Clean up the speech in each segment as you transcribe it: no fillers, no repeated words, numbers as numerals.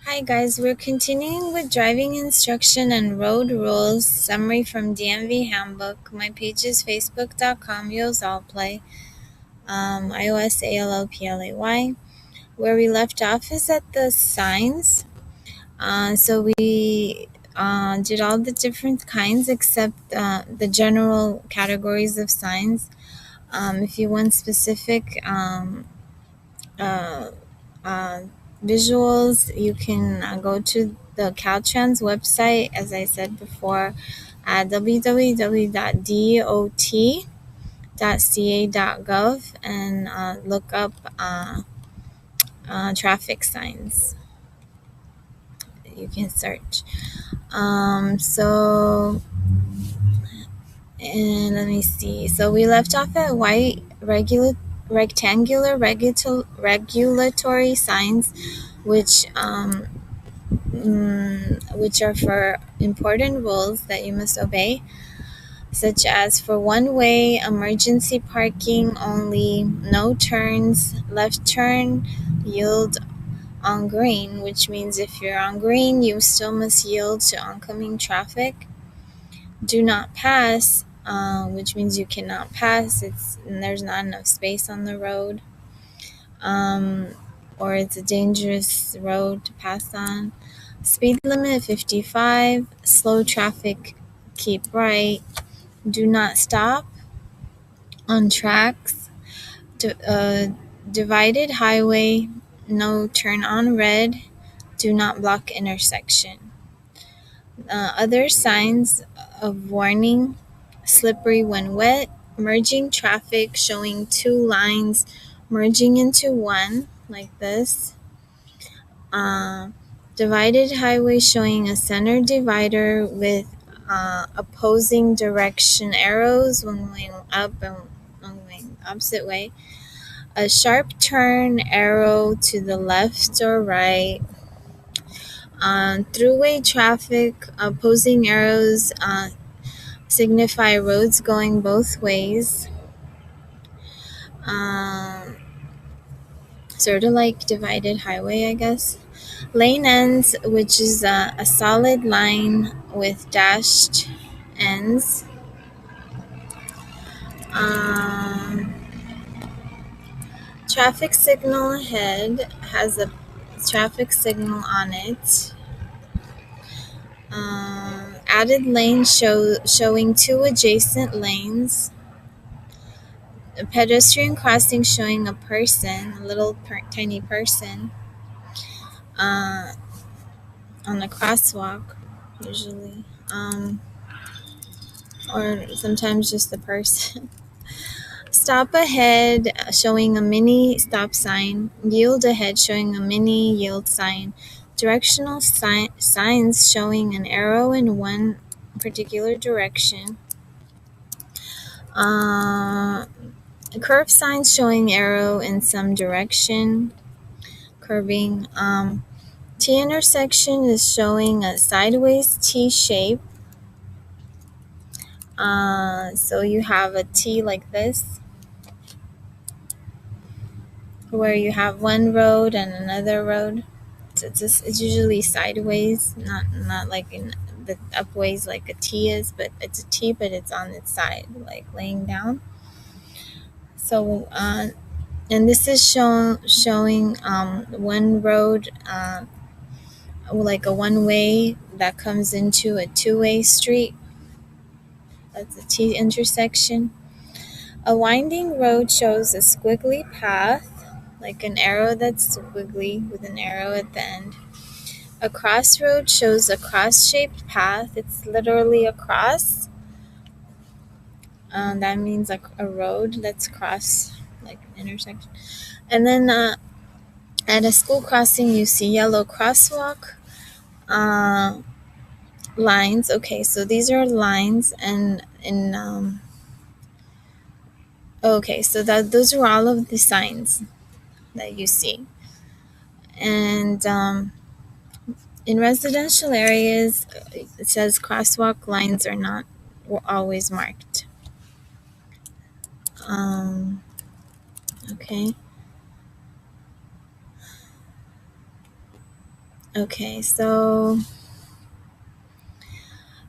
Hi guys, we're continuing with driving instruction and road rules summary from DMV handbook. My page is facebook.com play iOS ALOPLAY. Where we left off is at the signs. So we did all the different kinds except the general categories of signs. If you want specific uh, uh, visuals, you can go to the Caltrans website, as I said before, at www.dot.ca.gov and look up traffic signs. You can search. And let me see. So we left off at white rectangular regulatory signs, which which are for important rules that you must obey, such as for one-way, emergency parking only, no turns, left turn, yield on green, which means if you're on green, you still must yield to oncoming traffic. Do not pass, which means you cannot pass. There's not enough space on the road, or it's a dangerous road to pass on. Speed limit 55, slow traffic, keep right, do not stop on tracks, divided highway, no turn on red, do not block intersection. Other signs of warning: slippery when wet, merging traffic showing two lines merging into one, like this. Uh, Divided highway showing a center divider with opposing direction arrows, one going up and one going opposite way. A sharp turn arrow to the left or right. Throughway traffic, opposing arrows signify roads going both ways. Sort of like divided highway, I guess. Lane ends, which is a solid line with dashed ends. Um, Traffic signal ahead has a traffic signal on it. Added lane showing two adjacent lanes. A pedestrian crossing showing a person, a little tiny person, on a crosswalk, usually, or sometimes just a person. Stop ahead showing a mini stop sign. Yield ahead showing a mini yield sign. Directional signs showing an arrow in one particular direction. Curve signs showing arrow in some direction. Curving. T intersection is showing a sideways T shape. So you have a T like this, where you have one road and another road. It's usually sideways, not like in the upways like a T is, but it's a T, but it's on its side, like laying down. So, and this is showing one road, like a one-way that comes into a two-way street. That's a T intersection. A winding road shows a squiggly path, like an arrow that's squiggly with an arrow at the end. A crossroad shows a cross-shaped path. It's literally a cross. That means like a road that's cross, like an intersection. And then at a school crossing, you see yellow crosswalk lines. Okay, so these are lines, and okay, so those are all of the signs that you see. And in residential areas, it says crosswalk lines are not always marked. Okay. Okay, so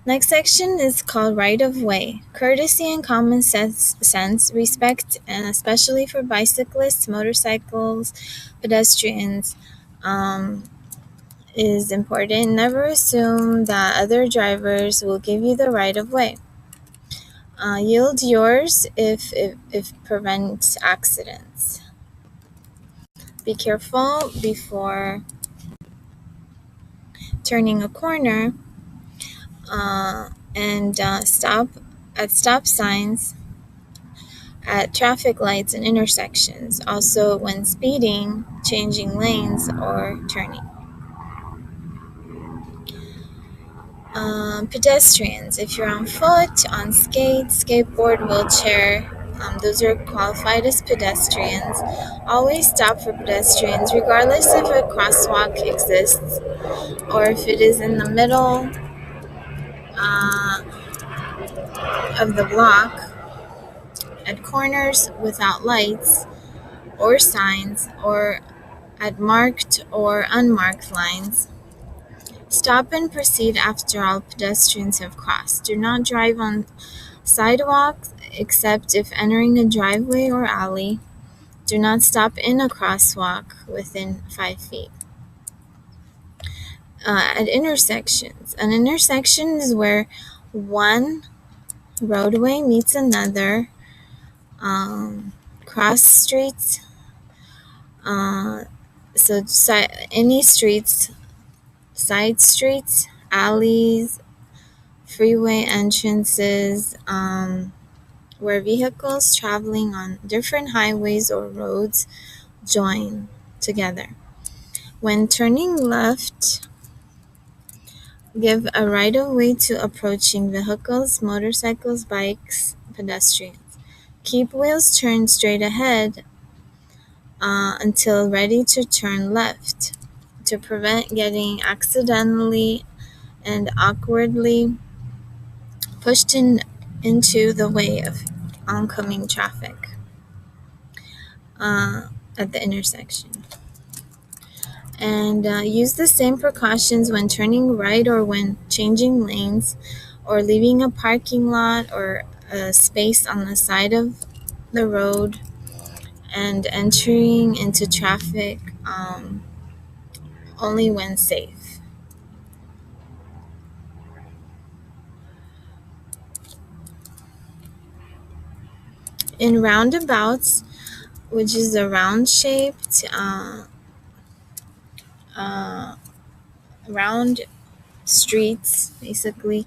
next section is called right of way. Courtesy and common sense, respect, and especially for bicyclists, motorcycles, pedestrians, um, is important. Never assume that other drivers will give you the right of way. Yield yours if prevent accidents. Be careful before turning a corner, and stop at stop signs, at traffic lights and intersections. Also, when speeding, changing lanes, or turning. Pedestrians, if you're on foot, on skates, skateboard, wheelchair, those are qualified as pedestrians. Always stop for pedestrians, regardless if a crosswalk exists or if it is in the middle uh, of the block, at corners without lights or signs, or at marked or unmarked lines. Stop and proceed after all pedestrians have crossed. Do not drive on sidewalks except if entering a driveway or alley. Do not stop in a crosswalk within 5 feet. At intersections. An intersection is where one roadway meets another. Cross streets. Any streets, side streets, alleys, freeway entrances, where vehicles traveling on different highways or roads join together. When turning left, give a right of way to approaching vehicles, motorcycles, bikes, pedestrians. Keep wheels turned straight ahead until ready to turn left to prevent getting accidentally and awkwardly pushed into the way of oncoming traffic at the intersection. And use the same precautions when turning right or when changing lanes or leaving a parking lot or a space on the side of the road and entering into traffic only when safe. In roundabouts, which is a round-shaped, round streets, basically,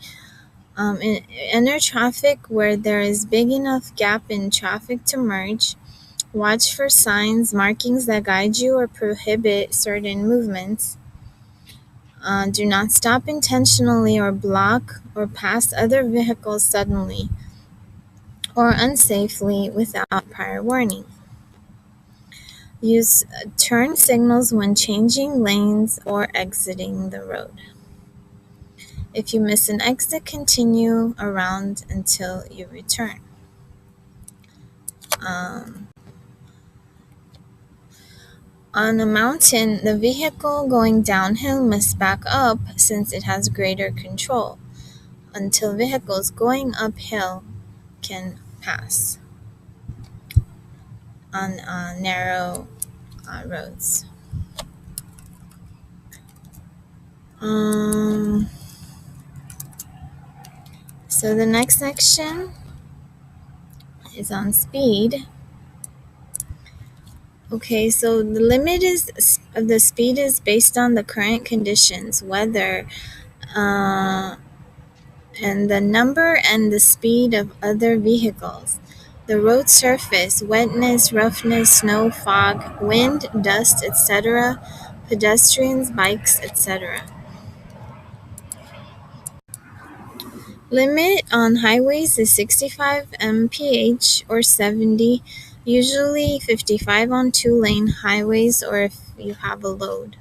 enter traffic where there is big enough gap in traffic to merge. Watch for signs, markings that guide you or prohibit certain movements. Do not stop intentionally or block or pass other vehicles suddenly or unsafely without prior warning. Use turn signals when changing lanes or exiting the road. If you miss an exit, continue around until you return. On a mountain, the vehicle going downhill must back up since it has greater control until vehicles going uphill can pass on narrow roads. So the next section is on speed. Okay, so the limit of the speed is based on the current conditions, weather, and the number and the speed of other vehicles, the road surface, wetness, roughness, snow, fog, wind, dust, etc., pedestrians, bikes, etc. Limit on highways is 65 mph or 70, usually 55 on two-lane highways or if you have a load.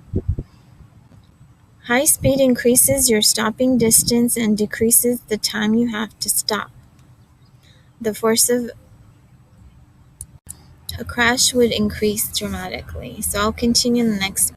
High speed increases your stopping distance and decreases the time you have to stop. The force of a crash would increase dramatically. So I'll continue in the next